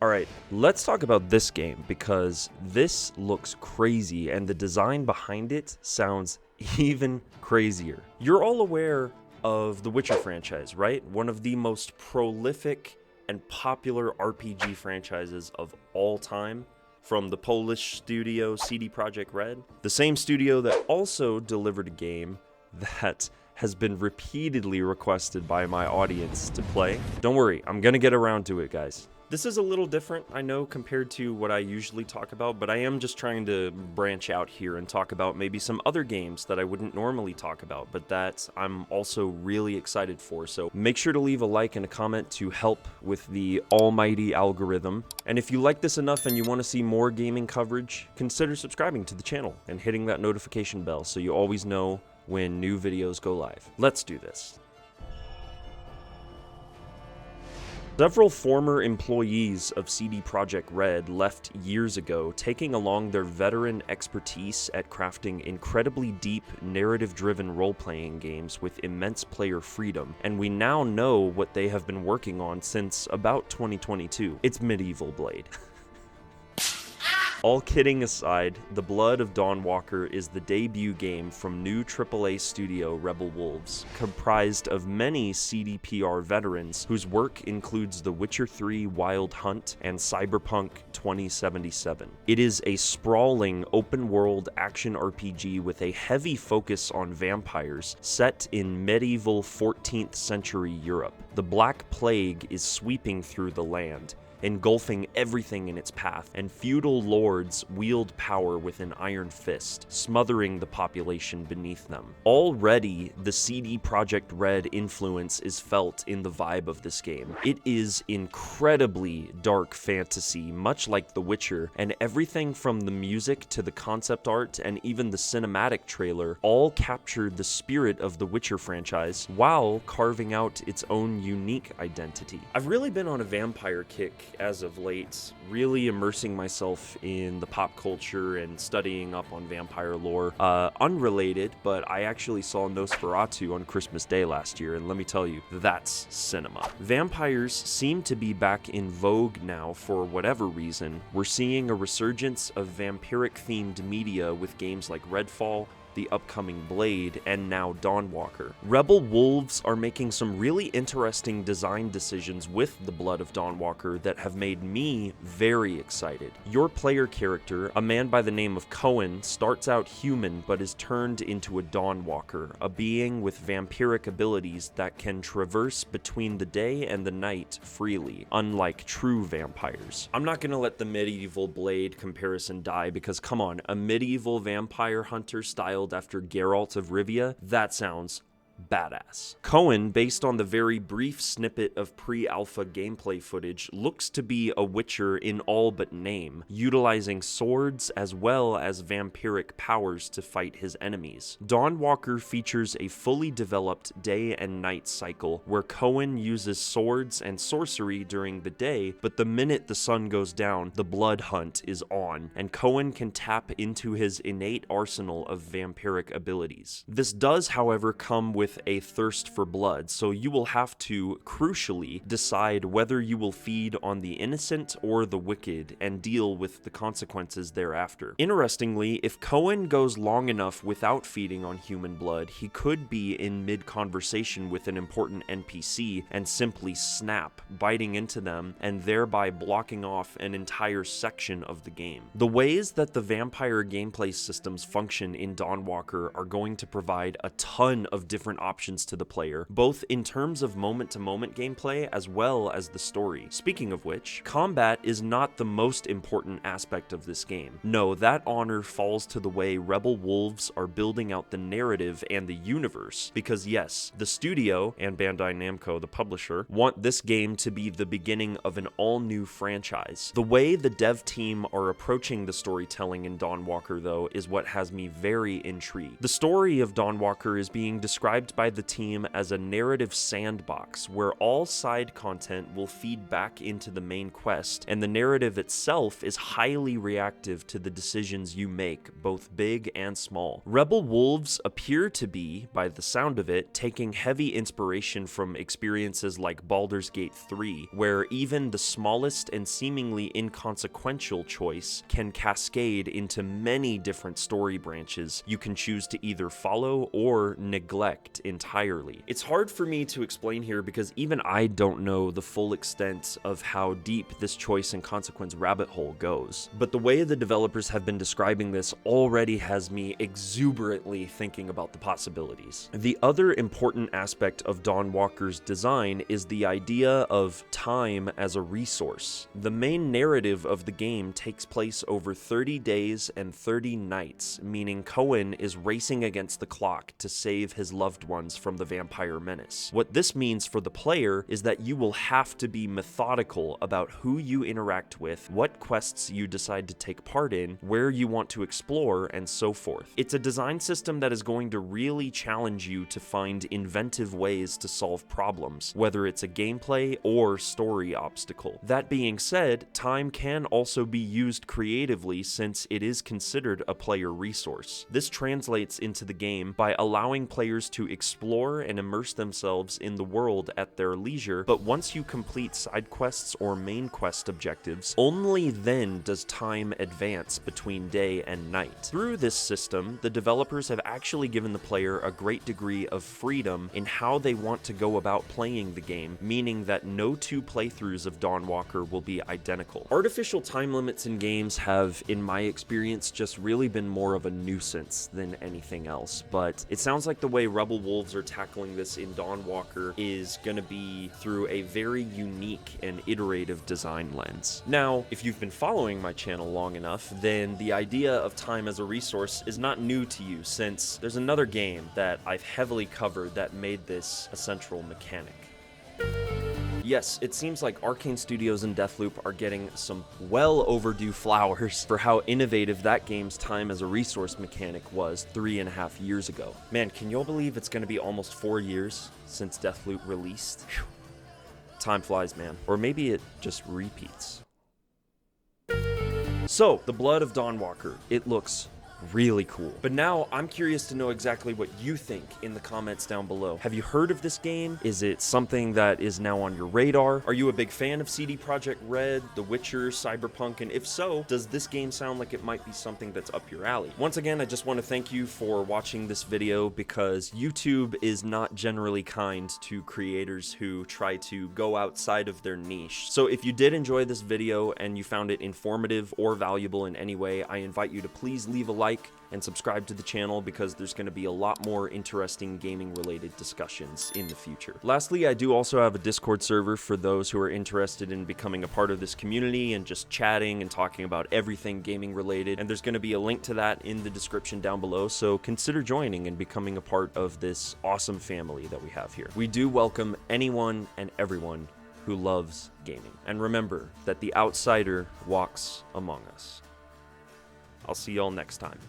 Alright, let's talk about this game because this looks crazy and the design behind it sounds even crazier. You're all aware of the Witcher franchise, right? One of the most prolific and popular RPG franchises of all time, from the Polish studio CD Projekt Red, the same studio that also delivered a game that has been repeatedly requested by my audience to play. Don't worry, I'm gonna get around to it, guys. This is a little different, I know, compared to what I usually talk about, but I am just trying to branch out here and talk about maybe some other games that I wouldn't normally talk about, but that I'm also really excited for. So make sure to leave a like and a comment to help with the almighty algorithm. And if you like this enough and you want to see more gaming coverage, consider subscribing to the channel and hitting that notification bell so you always know when new videos go live. Let's do this. Several former employees of CD Projekt Red left years ago, taking along their veteran expertise at crafting incredibly deep, narrative-driven role-playing games with immense player freedom, and we now know what they have been working on since about 2022. It's Medieval Blade. All kidding aside, the Blood of Dawnwalker is the debut game from new AAA studio Rebel Wolves, comprised of many CDPR veterans whose work includes The Witcher 3 Wild Hunt and Cyberpunk 2077. It is a sprawling open-world action RPG with a heavy focus on vampires set in medieval 14th century Europe. The Black Plague is sweeping through the land, engulfing everything in its path, and feudal lords wield power with an iron fist, smothering the population beneath them. Already, the CD Projekt Red influence is felt in the vibe of this game. It is incredibly dark fantasy, much like The Witcher, and everything from the music to the concept art and even the cinematic trailer all captured the spirit of the Witcher franchise while carving out its own unique identity. I've really been on a vampire kick as of late, really immersing myself in the pop culture and studying up on vampire lore. Unrelated, but I actually saw Nosferatu on Christmas Day last year, and let me tell you, that's cinema. Vampires seem to be back in vogue now for whatever reason. We're seeing a resurgence of vampiric-themed media with games like Redfall, the upcoming Blade, and now Dawnwalker. Rebel Wolves are making some really interesting design decisions with the Blood of Dawnwalker that have made me very excited. Your player character, a man by the name of Cohen, starts out human but is turned into a Dawnwalker, a being with vampiric abilities that can traverse between the day and the night freely, unlike true vampires. I'm not gonna let the Medieval Blade comparison die because, come on, a medieval vampire hunter style after Geralt of Rivia, that sounds badass. Cohen, based on the very brief snippet of pre-alpha gameplay footage, looks to be a Witcher in all but name, utilizing swords as well as vampiric powers to fight his enemies. Dawnwalker features a fully developed day and night cycle where Cohen uses swords and sorcery during the day, but the minute the sun goes down, the blood hunt is on, and Cohen can tap into his innate arsenal of vampiric abilities. This does, however, come with a thirst for blood, so you will have to, crucially, decide whether you will feed on the innocent or the wicked and deal with the consequences thereafter. Interestingly, if Cohen goes long enough without feeding on human blood, he could be in mid-conversation with an important NPC and simply snap, biting into them and thereby blocking off an entire section of the game. The ways that the vampire gameplay systems function in Dawnwalker are going to provide a ton of different options to the player, both in terms of moment-to-moment gameplay as well as the story. Speaking of which, combat is not the most important aspect of this game. No, that honor falls to the way Rebel Wolves are building out the narrative and the universe, because yes, the studio, and Bandai Namco, the publisher, want this game to be the beginning of an all-new franchise. The way the dev team are approaching the storytelling in Dawnwalker, though, is what has me very intrigued. The story of Dawnwalker is being described described by the team as a narrative sandbox where all side content will feed back into the main quest, and the narrative itself is highly reactive to the decisions you make, both big and small. Rebel Wolves appear to be, by the sound of it, taking heavy inspiration from experiences like Baldur's Gate 3, where even the smallest and seemingly inconsequential choice can cascade into many different story branches you can choose to either follow or neglect entirely. It's hard for me to explain here because even I don't know the full extent of how deep this choice and consequence rabbit hole goes, but the way the developers have been describing this already has me exuberantly thinking about the possibilities. The other important aspect of Dawnwalker's design is the idea of time as a resource. The main narrative of the game takes place over 30 days and 30 nights, meaning Cohen is racing against the clock to save his loved ones from the vampire menace. What this means for the player is that you will have to be methodical about who you interact with, what quests you decide to take part in, where you want to explore, and so forth. It's a design system that is going to really challenge you to find inventive ways to solve problems, whether it's a gameplay or story obstacle. That being said, time can also be used creatively since it is considered a player resource. This translates into the game by allowing players to explore and immerse themselves in the world at their leisure, but once you complete side quests or main quest objectives, only then does time advance between day and night. Through this system, the developers have actually given the player a great degree of freedom in how they want to go about playing the game, meaning that no two playthroughs of Dawnwalker will be identical. Artificial time limits in games have, in my experience, just really been more of a nuisance than anything else, but it sounds like the way Rebel Wolves are tackling this in Dawnwalker is going to be through a very unique and iterative design lens. Now, if you've been following my channel long enough, then the idea of time as a resource is not new to you, since there's another game that I've heavily covered that made this a central mechanic. Yes, it seems like Arcane Studios and Deathloop are getting some well overdue flowers for how innovative that game's time as a resource mechanic was 3.5 years ago. Man, can y'all believe it's gonna be almost 4 years since Deathloop released? Whew. Time flies, man. Or maybe it just repeats. So, the Blood of Dawnwalker. It looks really cool. But now I'm curious to know exactly what you think in the comments down below. Have you heard of this game? Is it something that is now on your radar? Are you a big fan of CD Projekt Red, The Witcher, Cyberpunk? And if so, does this game sound like it might be something that's up your alley? Once again, I just want to thank you for watching this video because YouTube is not generally kind to creators who try to go outside of their niche. So if you did enjoy this video and you found it informative or valuable in any way, I invite you to please leave a like and subscribe to the channel because there's going to be a lot more interesting gaming related discussions in the future. Lastly, I do also have a Discord server for those who are interested in becoming a part of this community and just chatting and talking about everything gaming related, and there's going to be a link to that in the description down below, so consider joining and becoming a part of this awesome family that we have here. We do welcome anyone and everyone who loves gaming. And remember that the outsider walks among us. I'll see y'all next time.